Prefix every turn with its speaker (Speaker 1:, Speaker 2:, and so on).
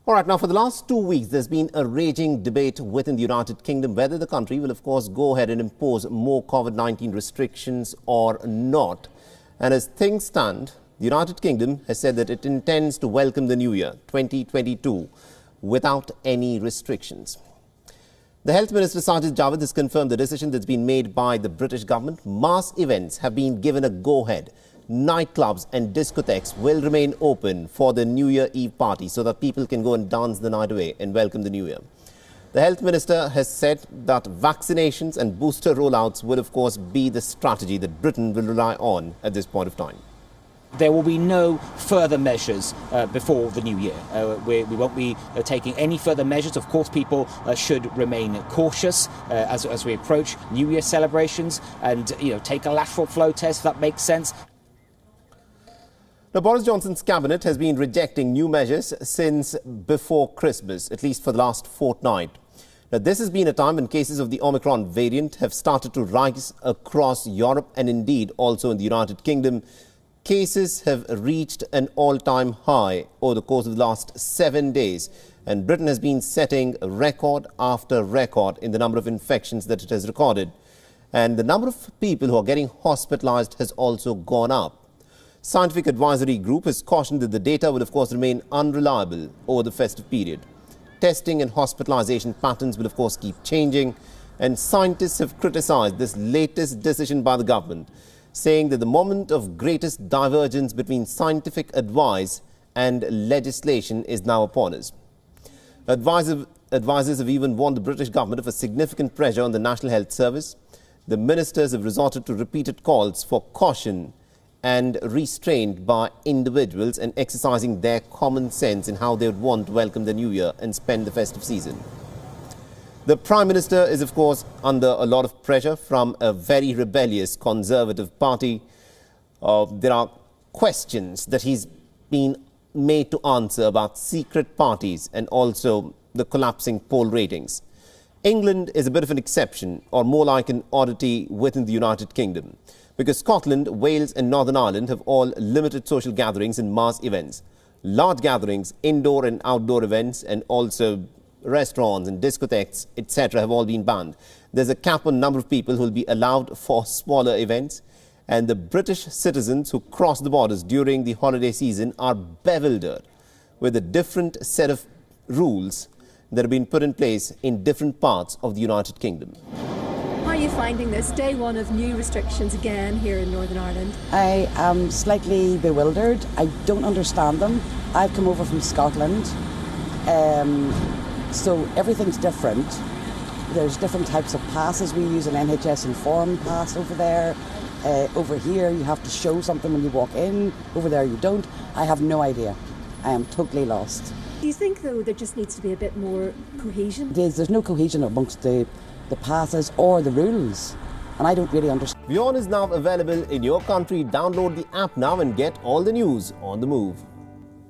Speaker 1: All right, now for the last 2 weeks, there's been a raging debate within the United Kingdom whether the country will, of course, go ahead and impose more COVID-19 restrictions or not. And as things stand, the United Kingdom has said that it intends to welcome the new year, 2022, without any restrictions. The Health Minister, Sajid Javid, has confirmed the decision that's been made by the British government. Mass events have been given a go-ahead. Nightclubs and discotheques will remain open for the New Year Eve party so that people can go and dance the night away and welcome the New Year. The Health Minister has said that vaccinations and booster rollouts will, of course, be the strategy that Britain will rely on at this point of time.
Speaker 2: There will be no further measures before the new year. We won't be taking any further measures. Of course, people should remain cautious as we approach New Year celebrations and, take a lateral flow test if that makes sense.
Speaker 1: Now, Boris Johnson's cabinet has been rejecting new measures since before Christmas, at least for the last fortnight. Now, this has been a time when cases of the Omicron variant have started to rise across Europe and indeed also in the United Kingdom. Cases have reached an all-time high over the course of the last 7 days, and Britain has been setting record after record in the number of infections that it has recorded. And the number of people who are getting hospitalized has also gone up. Scientific Advisory Group has cautioned that the data will, of course, remain unreliable over the festive period. Testing and hospitalization patterns will, of course, keep changing, and scientists have criticized this latest decision by the government, saying that the moment of greatest divergence between scientific advice and legislation is now upon us. Advisors have even warned the British government of a significant pressure on the National Health Service. The ministers have resorted to repeated calls for caution and restraint by individuals and exercising their common sense in how they would want to welcome the new year and spend the festive season. The Prime Minister is, of course, under a lot of pressure from a very rebellious Conservative party. There are questions that he's been made to answer about secret parties and also the collapsing poll ratings. England is a bit of an exception, or more like an oddity within the United Kingdom, because Scotland, Wales and Northern Ireland have all limited social gatherings and mass events. Large gatherings, indoor and outdoor events, and also restaurants and discotheques, etc. have all been banned. There's a cap on number of people who will be allowed for smaller events, and the British citizens who cross the borders during the holiday season are bewildered with a different set of rules that have been put in place in different parts of the United Kingdom.
Speaker 3: How are you finding this day one of new restrictions again here in Northern Ireland?
Speaker 4: I am slightly bewildered. I don't understand them. I've come over from Scotland, so everything's different. There's different types of passes. We use an NHS Inform pass over there. Over here you have to show something when you walk in. Over there you don't. I have no idea. I am totally lost.
Speaker 3: Do you think, though, there just needs to be a bit more cohesion?
Speaker 4: There's no cohesion amongst the passes or the rules, and I don't really understand.
Speaker 1: WION is now available in your country. Download the app now and get all the news on the move.